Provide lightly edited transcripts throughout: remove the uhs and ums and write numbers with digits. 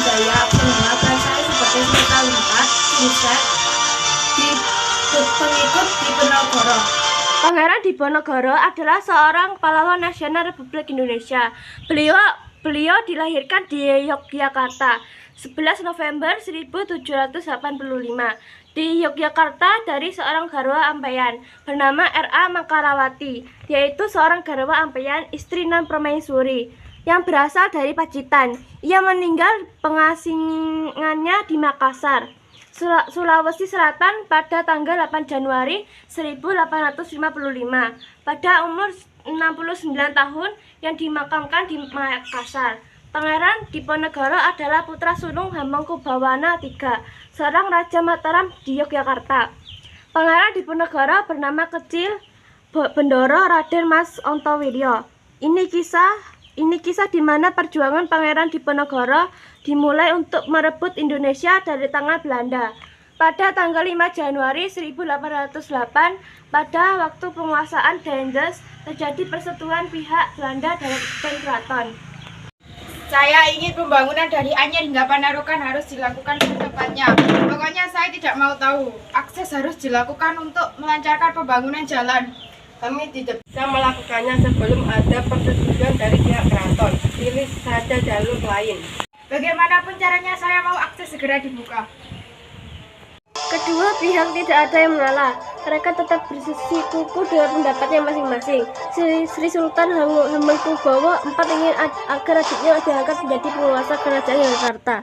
Jaya Purnama Prasari sebagai Sultan Limpat Buset di pengikut Diponegoro. Pangeran Diponegoro adalah seorang pahlawan nasional Republik Indonesia. Beliau dilahirkan di Yogyakarta 11 November 1785 di Yogyakarta dari seorang garwa Ampéyan bernama R.A. Mangkarawati, yaitu seorang garwa Ampéyan istri non permaisuri yang berasal dari Pacitan. Ia meninggal pengasingannya di Makassar, Sulawesi Selatan pada tanggal 8 Januari 1855 pada umur 69 tahun yang dimakamkan di Makassar. Pangeran Diponegoro adalah putra sulung Hamengkubuwana III, seorang Raja Mataram di Yogyakarta. Pangeran Diponegoro bernama kecil Bendoro Raden Mas Ontowiryo. Ini kisah di mana perjuangan Pangeran Diponegoro dimulai untuk merebut Indonesia dari tangan Belanda. Pada tanggal 5 Januari 1808, pada waktu penguasaan Daendels, terjadi persetujuan pihak Belanda dan keraton. Saya ingin pembangunan dari Anyer hingga Panarukan harus dilakukan secepatnya. Pokoknya saya tidak mau tahu. Akses harus dilakukan untuk melancarkan pembangunan jalan. Kami tidak bisa melakukannya sebelum ada persetujuan dari pihak keraton. Pilih saja jalur lain. Bagaimanapun caranya saya mau akses segera dibuka. Kedua pihak tidak ada yang mengalah. Mereka tetap bersikukuh dengan pendapatnya masing-masing. Sri Sultan Hamengkubuwono IV ingin agar adiknya diangkat menjadi penguasa kerajaan Yogyakarta.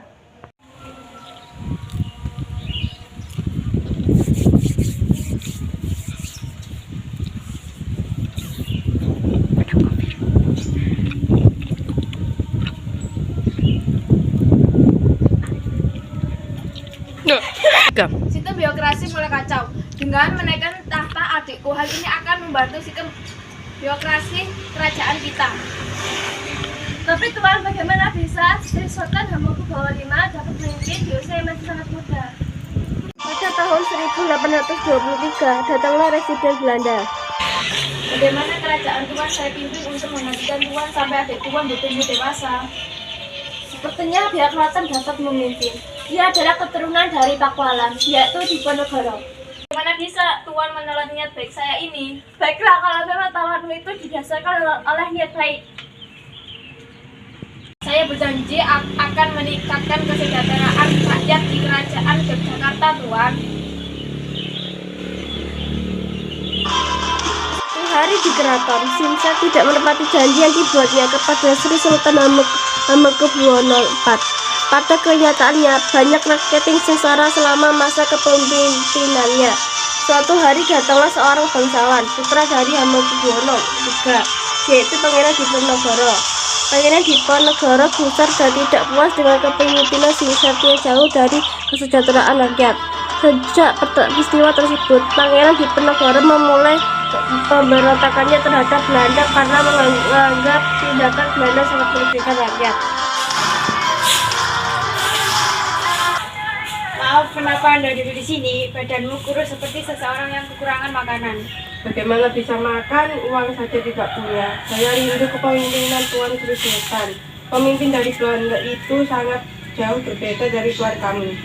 Sistem birokrasi mulai kacau. Dengan menaikkan tahta adikku, hal ini akan membantu sistem birokrasi kerajaan kita. Tapi Tuan, bagaimana bisa Sri Sultan Hamengkubuwono V dapat memimpin di usia yang masih sangat muda? Pada tahun 1823 datanglah residen Belanda. Bagaimana kerajaan Tuan saya pimpin untuk menggantikan Tuan sampai adik Tuan bertumbuh dewasa? Sepertinya pihak keraton dapat memimpin. Dia adalah keturunan dari Pakualam, yaitu Diponegoro. Bagaimana bisa Tuan menolak niat baik saya ini? Baiklah, kalau memang tawarmu itu didasarkan oleh niat baik. Saya berjanji akan meningkatkan kesejahteraan rakyat di kerajaan Yogyakarta, Tuan. Suatu hari di keraton, Simsek tidak menepati janji yang dibuatnya kepada Sri Sultan Hamengkubuwono IV. Pada kenyataannya, banyak rakyat yang sengsara selama masa kepemimpinannya. Suatu hari datanglah seorang bangsawan, putra dari Hamengkubuwono III, yaitu Pangeran Diponegoro. Pangeran Diponegoro gusar dan tidak puas dengan kepemimpinan Simsek yang jauh dari kesejahteraan rakyat. Sejak peristiwa tersebut, Pangeran Diponegoro memulai pemberontakannya terhadap Belanda karena menganggap tindakan Belanda sangat merugikan rakyat. Maaf, kenapa Anda duduk di sini? Badanmu kurus seperti seseorang yang kekurangan makanan. Bagaimana bisa makan, uang saja tidak punya. Saya rindu kepemimpinan Tuan Sri Sultan. Pemimpin dari Belanda itu sangat jauh berbeda dari Tuan kami.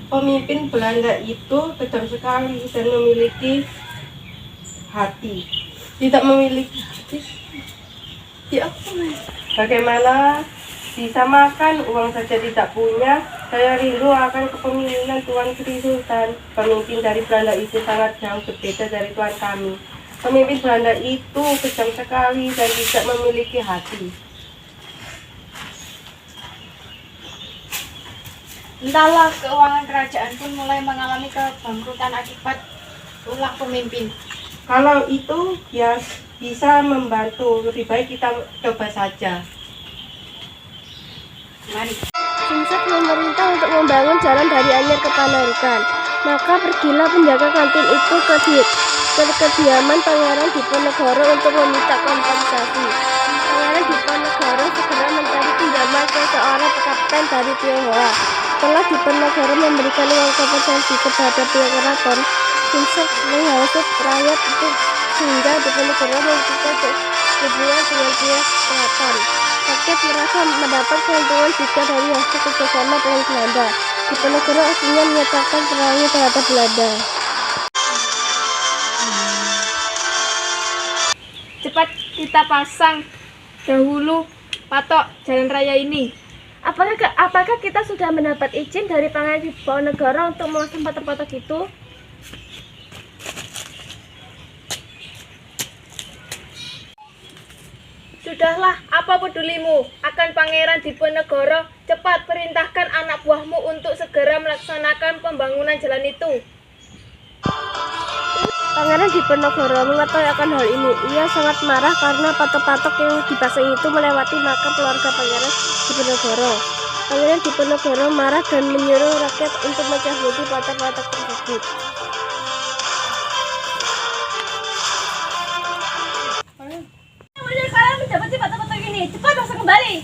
Pemimpin Belanda itu kejam sekali dan memiliki hati. Tidak memiliki hati. Ya, bagaimana bisa makan, uang saja tidak punya. Saya rindu akan kepemimpinan Tuan Sri Sultan. Pemimpin dari Belanda itu sangat jauh berbeda dari Tuan kami. Pemimpin Belanda itu kejam sekali dan tidak memiliki hati. Entahlah, keuangan kerajaan pun mulai mengalami kebangkrutan akibat ulah pemimpin. Kalau itu ya bisa membantu, lebih baik kita coba saja. Mari. Simsek memerintah untuk membangun jalan dari Anyer ke Panarukan. Maka pergilah penjaga kantin itu ke kediaman Pangeran Diponegoro untuk meminta kompensasi. Pangeran Diponegoro segera mencari pinjaman ke seorang kapten dari Tionghoa. Setelah Diponegoro memberikan uang kompensasi kepada pihak keraton, Simsek menghasut rakyat itu sehingga Diponegoro memutuskan hubungan dengan pihak keraton. rakyat merasa mendapat keuntungan juga dari hasil kerjasama dengan Belanda. Diponegoro akhirnya menyatakan perangnya terhadap Belanda. Cepat kita pasang dahulu patok jalan raya ini. Apakah kita sudah mendapat izin dari Pangeran Diponegoro untuk memasang patok-patok itu? Sudahlah, apa pedulimu akan Pangeran Diponegoro? Cepat perintahkan anak buahmu untuk segera melaksanakan pembangunan jalan itu. Pangeran Diponegoro mengetahui akan hal ini. Ia sangat marah karena patok-patok yang dipasang itu melewati makam keluarga Pangeran Diponegoro. Pangeran Diponegoro marah dan menyuruh rakyat untuk mencabuti patok-patok tersebut. Kalian mencabuti patok-patok ini, cepat pasang kembali.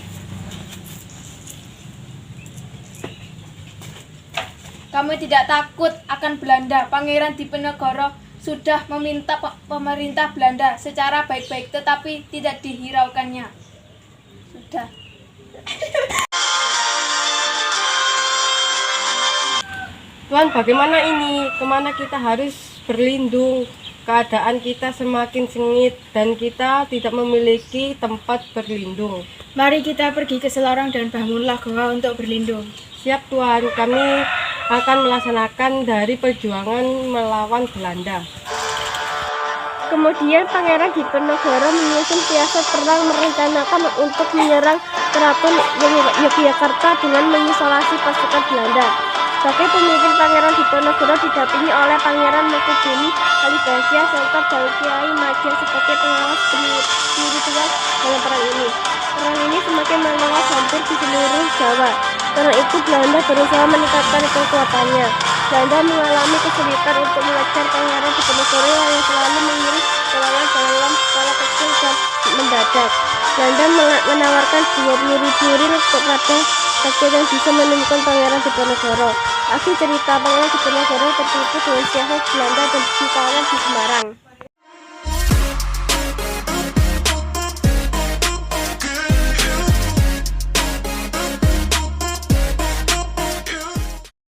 Kamu tidak takut akan Belanda? Pangeran Diponegoro sudah meminta pemerintah Belanda secara baik-baik tetapi tidak dihiraukannya. Sudah. Tuan, bagaimana ini? Kemana kita harus berlindung? Keadaan kita semakin sengit dan kita tidak memiliki tempat berlindung. Mari kita pergi ke Selarang dan bangunlah goa untuk berlindung. Siap Tuan, kami akan melaksanakan dari perjuangan melawan Belanda. Kemudian Pangeran Diponegoro menyusun siasat perang, merencanakan untuk menyerang Keraton Yogyakarta dengan mengisolasi pasukan Belanda. Sebagai pemimpin, Pangeran Diponegoro didampingi oleh Pangeran Mangkubumi Kalibasya serta Kiai Majen sebagai pengawas spiritual dalam perang ini. Perang ini semakin meluas hampir di seluruh Jawa. Karena itu Belanda berusaha meningkatkan kekuatannya. Belanda mengalami kesulitan untuk mengejar Pangeran Diponegoro yang selalu mengirim serangan dalam skala kecil dan mendadak. Belanda menawarkan 20.000 ring kepada rakyat yang bisa menemukan Pangeran Diponegoro. Akhir cerita, Pangeran Diponegoro tertipu dengan siasat Belanda dan ditahan di Semarang.